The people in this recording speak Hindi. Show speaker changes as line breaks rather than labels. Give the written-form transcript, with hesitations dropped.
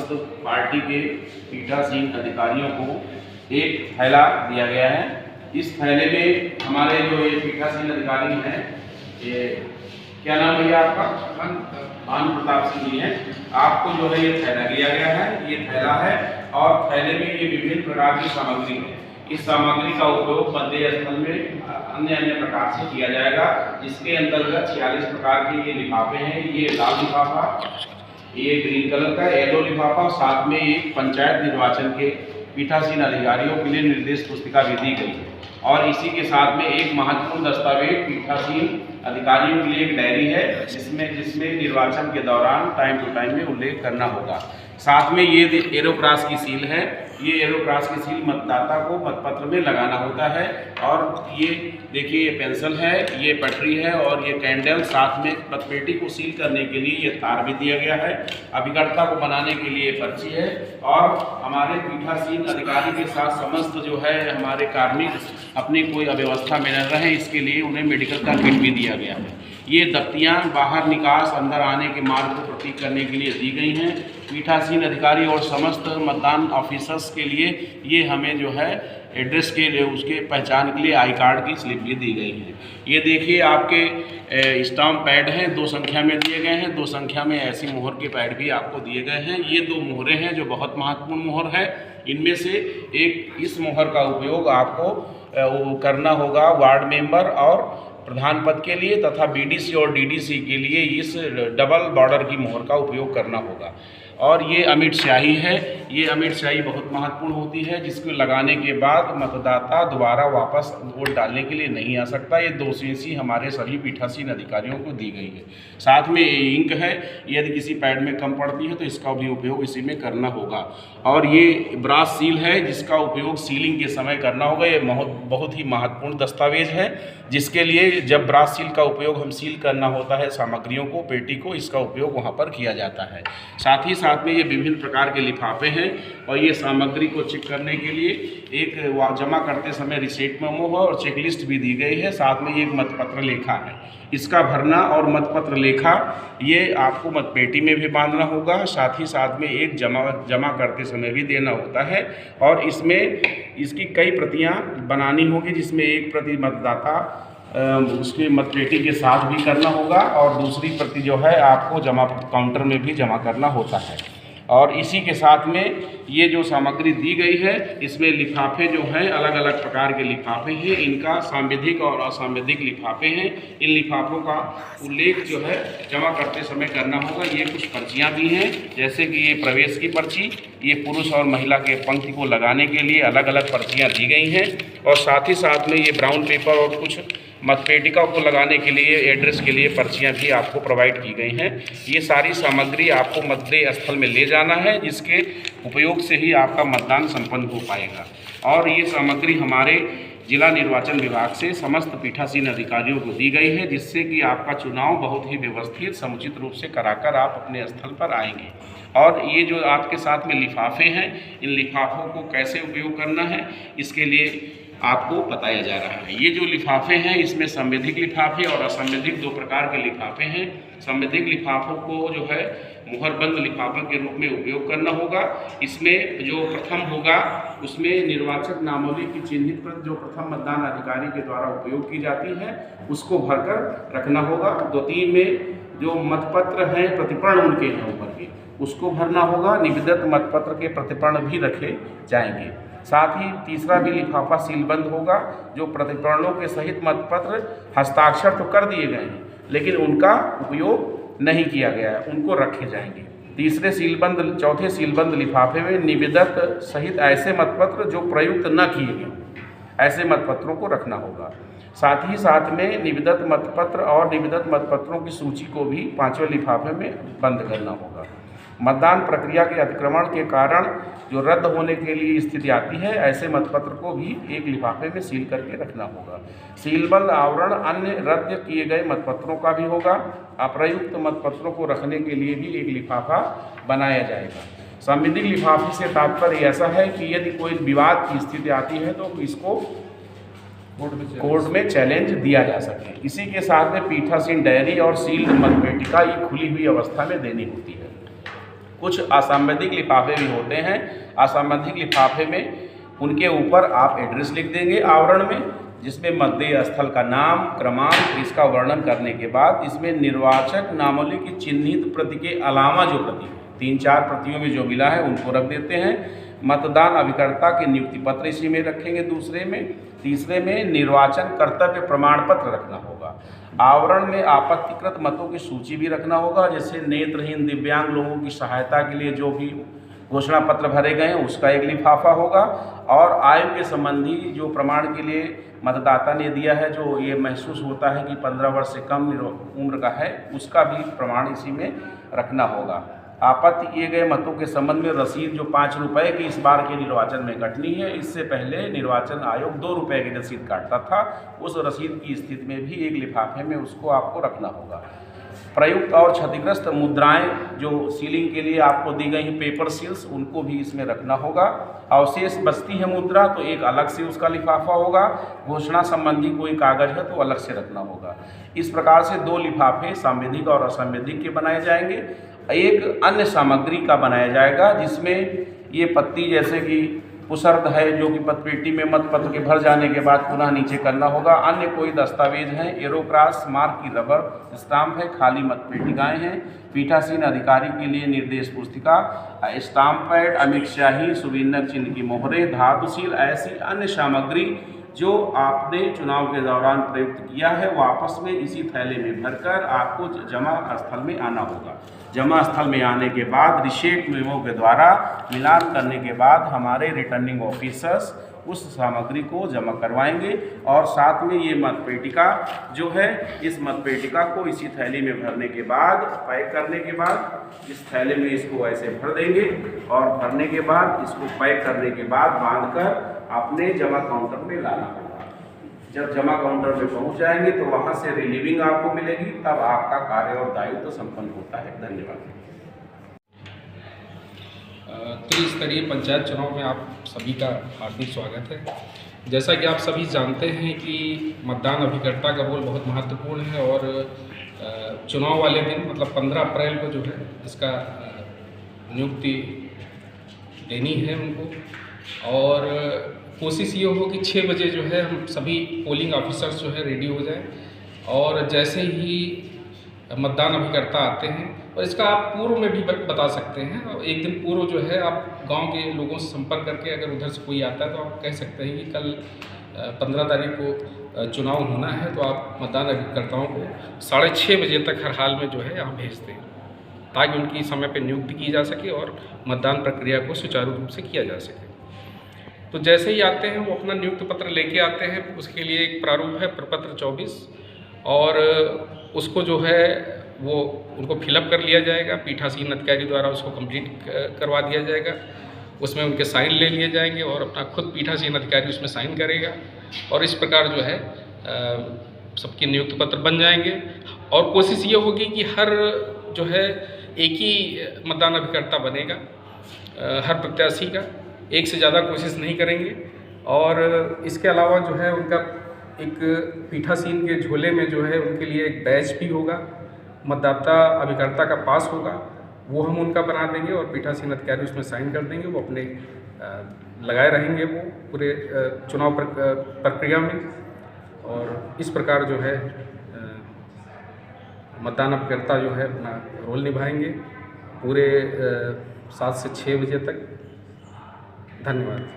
समस्त पार्टी के पीठासीन अधिकारियों को एक थैला दिया गया है। इस थैले में हमारे जो ये पीठासीन अधिकारी हैं, ये क्या नाम भैया आपका? भानु प्रताप सिंह जी हैं। आपको जो है ये थैला दिया गया है, ये थैला है और थैले में ये विभिन्न प्रकार की सामग्री है। इस सामग्री का उपयोग मतदेय स्थल में अन्य प्रकार से किया जाएगा, जिसके अंतर्गत 46 प्रकार के ये लिफाफे हैं। ये लाल लिफाफा, ये ग्रीन कलर का येलो लिफाफा, साथ में एक पंचायत निर्वाचन के पीठासीन अधिकारियों के लिए निर्देश पुस्तिका भी दी गई है और इसी के साथ में एक महत्वपूर्ण दस्तावेज पीठासीन अधिकारियों के लिए एक डायरी है, जिसमें निर्वाचन के दौरान टाइम टू टाइम में उल्लेख करना होगा। साथ में ये एरोक्रॉस की सील है। ये एरोक्रॉस की सील मतदाता को मतपत्र में लगाना होता है। और ये देखिए, ये पेंसिल है, ये पटरी है और ये कैंडल, साथ में मतपेटी को सील करने के लिए ये तार भी दिया गया है। अभिकर्ता को बनाने के लिए पर्ची है और हमारे पीठासीन अधिकारी के साथ समस्त जो है हमारे कार्मिक अपनी कोई अव्यवस्था में न रहे, इसके लिए उन्हें मेडिकल का किट भी दिया गया है। ये दफ्तियाँ बाहर निकास अंदर आने के मार्ग को प्रतीक करने के लिए दी गई हैं। पीठासीन अधिकारी और समस्त मतदान ऑफिसर्स के लिए ये हमें जो है एड्रेस के लिए उसके पहचान के लिए आई कार्ड की स्लिप भी दी गई है। ये देखिए, आपके स्टाम्प पैड हैं, 2 संख्या में दिए गए हैं। 2 संख्या में ऐसी मोहर के पैड भी आपको दिए गए हैं। ये 2 मोहरें हैं जो बहुत महत्वपूर्ण मोहर है। इनमें से एक इस मोहर का उपयोग आपको करना होगा वार्ड मेंबर और प्रधान पद के लिए, तथा बीडीसी और डीडीसी के लिए इस डबल बॉर्डर की मोहर का उपयोग करना होगा। और ये अमिट स्याही है। ये अमिट स्याही बहुत महत्वपूर्ण होती है, जिसको लगाने के बाद मतदाता दोबारा वापस वोट डालने के लिए नहीं आ सकता। ये 2 सीसी हमारे सभी पीठासीन अधिकारियों को दी गई है। साथ में इंक है, यदि किसी पैड में कम पड़ती है तो इसका भी उपयोग इसी में करना होगा। और ये ब्रास सील है, जिसका उपयोग सीलिंग के समय करना होगा। ये बहुत ही महत्वपूर्ण दस्तावेज है, जिसके लिए जब ब्रास सील का उपयोग हम सील करना होता है सामग्रियों को, पेटी को, इसका उपयोग वहाँ पर किया जाता है। साथ ही साथ में ये विभिन्न प्रकार के लिफाफे हैं और ये सामग्री को चेक करने के लिए एक जमा करते समय रिसीट मेमो है और चेकलिस्ट भी दी गई है। साथ में ये एक मतपत्र लेखा है, इसका भरना और मतपत्र लेखा ये आपको मतपेटी में भी बांधना होगा। साथ ही साथ में एक जमा करते समय भी देना होता है और इसमें इसकी कई प्रतियां बनानी होगी, जिसमें एक प्रति मतदाता उसके मतपेटी के साथ भी करना होगा और दूसरी प्रति जो है आपको जमा काउंटर में भी जमा करना होता है। और इसी के साथ में ये जो सामग्री दी गई है, इसमें लिफाफे जो हैं अलग अलग प्रकार के लिफाफे हैं। इनका सांविधिक और असांविधिक लिफाफे हैं। इन लिफाफों का उल्लेख जो है जमा करते समय करना होगा। ये कुछ पर्चियाँ भी हैं, जैसे कि ये प्रवेश की पर्ची, ये पुरुष और महिला के पंक्ति को लगाने के लिए अलग अलग पर्चियाँ दी गई हैं। और साथ ही साथ में ये ब्राउन पेपर और कुछ मतपेटिका को लगाने के लिए एड्रेस के लिए पर्चियां भी आपको प्रोवाइड की गई हैं। ये सारी सामग्री आपको मतदेय स्थल में ले जाना है, जिसके उपयोग से ही आपका मतदान संपन्न हो पाएगा। और ये सामग्री हमारे जिला निर्वाचन विभाग से समस्त पीठासीन अधिकारियों को दी गई है, जिससे कि आपका चुनाव बहुत ही व्यवस्थित समुचित रूप से कराकर आप अपने स्थल पर आएंगे। और ये जो आपके साथ में लिफाफे हैं, इन लिफाफों को कैसे उपयोग करना है, इसके लिए आपको बताया जा रहा है। ये जो लिफाफे हैं, इसमें संवैधिक लिफाफे और असंवैधिक 2 प्रकार के लिफाफे हैं। संवैधिक लिफाफों को जो है मुहरबंद लिफाफे के रूप में उपयोग करना होगा। इसमें जो प्रथम होगा, उसमें निर्वाचक नामावली की चिन्हित प्रति जो प्रथम मतदान अधिकारी के द्वारा उपयोग की जाती है, उसको भरकर रखना होगा। 2-3 में जो मतपत्र हैं प्रतिपर्ण उनके हैं ऊपर के, उसको भरना होगा। निविदत मतपत्र के प्रतिपर्ण भी रखे जाएंगे। साथ ही तीसरा भी लिफाफा सीलबंद होगा, जो प्रतिपरणों के सहित मतपत्र हस्ताक्षर तो कर दिए गए हैं, लेकिन उनका उपयोग नहीं किया गया है, उनको रखे जाएंगे। चौथे सीलबंद लिफाफे में निविदत सहित ऐसे मतपत्र जो प्रयुक्त न किए गए, ऐसे मतपत्रों को रखना होगा। साथ ही साथ में निविदत मतपत्र और निविदत मतपत्रों की सूची को भी 5वें लिफाफे में बंद करना होगा। मतदान प्रक्रिया के अतिक्रमण के कारण जो रद्द होने के लिए स्थिति आती है, ऐसे मतपत्र को भी एक लिफाफे में सील करके रखना होगा। सीलबंद आवरण अन्य रद्द किए गए मतपत्रों का भी होगा। अप्रयुक्त मतपत्रों को रखने के लिए भी एक लिफाफा बनाया जाएगा। संविधिक लिफाफे से तात्पर्य ऐसा है कि यदि कोई विवाद की स्थिति आती है तो इसको कोर्ट में चैलेंज दिया जा सके। इसी के साथ में पीठासीन डायरी और सील्ड मतपेटिका ये खुली हुई अवस्था में देनी होती है। कुछ असंबंधित लिफाफे भी होते हैं। असंबंधित लिफाफे में उनके ऊपर आप एड्रेस लिख देंगे आवरण में, जिसमें मतदेय स्थल का नाम, क्रमांक, इसका वर्णन करने के बाद इसमें निर्वाचक नामावली की चिन्हित प्रति के अलावा जो प्रति 3-4 प्रतियों में जो मिला है उनको रख देते हैं। मतदान अभिकर्ता के नियुक्ति पत्र इसी में रखेंगे दूसरे में। तीसरे में निर्वाचन कर्तव्य प्रमाण पत्र रखना होगा। आवरण में आपत्तिकृत मतों की सूची भी रखना होगा, जैसे नेत्रहीन दिव्यांग लोगों की सहायता के लिए जो भी घोषणा पत्र भरे गए हैं उसका एक लिफाफा होगा, और आयु के संबंधी जो प्रमाण के लिए मतदाता ने दिया है, जो ये महसूस होता है कि 15 वर्ष से कम उम्र का है, उसका भी प्रमाण इसी में रखना होगा। आपत्ति किए गए मतों के संबंध में रसीद जो 5 रुपये की इस बार के निर्वाचन में कटनी है, इससे पहले निर्वाचन आयोग 2 रुपये की रसीद काटता था, उस रसीद की स्थिति में भी एक लिफाफे में उसको आपको रखना होगा। प्रयुक्त और क्षतिग्रस्त मुद्राएं जो सीलिंग के लिए आपको दी गई हैं पेपर सील्स, उनको भी इसमें रखना होगा। अवशेष बचती है मुद्रा तो एक अलग से उसका लिफाफा होगा। घोषणा संबंधी कोई कागज है तो अलग से रखना होगा। इस प्रकार से 2 लिफाफे संवैधिक और असंवैधिक के बनाए जाएंगे। एक अन्य सामग्री का बनाया जाएगा, जिसमें ये पत्ती जैसे कि पुसर्द है जो कि मतपेटी में मत पत्र के भर जाने के बाद पुनः नीचे करना होगा। अन्य कोई दस्तावेज हैं, एरोक्रॉस मार्क की रबर स्टाम्प है, खाली मतपेटिकाएँ हैं, पीठासीन अधिकारी के लिए निर्देश पुस्तिका, स्टाम्प पैड, अमिट शाही, सुविन्नक चिन्ह की मोहरें, धातुशील, ऐसी अन्य सामग्री जो आपने चुनाव के दौरान प्रयुक्त किया है वापस में इसी थैले में भरकर आपको जमा स्थल में आना होगा। जमा स्थल में आने के बाद रिसीट मेमो के द्वारा मिलान करने के बाद हमारे रिटर्निंग ऑफिसर्स उस सामग्री को जमा करवाएंगे, और साथ में ये मतपेटिका जो है, इस मतपेटिका को इसी थैली में भरने के बाद, पैक करने के बाद इस थैले में इसको ऐसे भर देंगे, और भरने के बाद इसको पैक करने के बाद बांधकर अपने जमा काउंटर में लाना होगा। जब जमा काउंटर में पहुंच जाएंगे तो वहां से रिलीविंग आपको मिलेगी, तब आपका कार्य और दायित्व तो संपन्न होता है। धन्यवाद।
त्रिस्तरीय पंचायत चुनाव में आप सभी का हार्दिक स्वागत है। जैसा कि आप सभी जानते हैं कि मतदान अभिकर्ता का रोल बहुत महत्वपूर्ण है, और चुनाव वाले दिन मतलब 15 अप्रैल को जो है इसका नियुक्ति देनी है उनको, और कोशिश ये हो कि 6 बजे जो है हम सभी पोलिंग ऑफिसर्स जो है रेडी हो जाएं, और जैसे ही मतदान अभिकर्ता आते हैं, और इसका आप पूर्व में भी बता सकते हैं, और एक दिन पूर्व जो है आप गांव के लोगों से संपर्क करके अगर उधर से कोई आता है तो आप कह सकते हैं कि कल 15 तारीख को चुनाव होना है, तो आप मतदान अभिकर्ताओं को 6:30 बजे तक हर हाल में जो है यहाँ भेज दें, ताकि उनकी समय पर नियुक्ति की जा सके और मतदान प्रक्रिया को सुचारू रूप से किया जा सके। तो जैसे ही आते हैं वो अपना नियुक्ति पत्र लेके आते हैं, उसके लिए एक प्रारूप है प्रपत्र 24, और उसको जो है वो उनको फिलअप कर लिया जाएगा, पीठासीन अधिकारी द्वारा उसको कंप्लीट करवा दिया जाएगा, उसमें उनके साइन ले लिए जाएंगे और अपना खुद पीठासीन अधिकारी उसमें साइन करेगा, और इस प्रकार जो है सबके नियुक्ति पत्र बन जाएंगे। और कोशिश ये होगी कि हर जो है एक ही मतदान अभिकर्ता बनेगा, हर प्रत्याशी का एक से ज़्यादा कोशिश नहीं करेंगे। और इसके अलावा जो है उनका एक पीठासीन के झोले में जो है उनके लिए एक बैच भी होगा, मतदाता अभिकर्ता का पास होगा, वो हम उनका बना देंगे और पीठासीन अधिकारी उसमें साइन कर देंगे। वो अपने लगाए रहेंगे वो पूरे चुनाव प्रक्रिया में, और इस प्रकार जो है मतदान अभिकर्ता जो है अपना रोल निभाएंगे पूरे 7 से 6 बजे तक। धन्यवाद।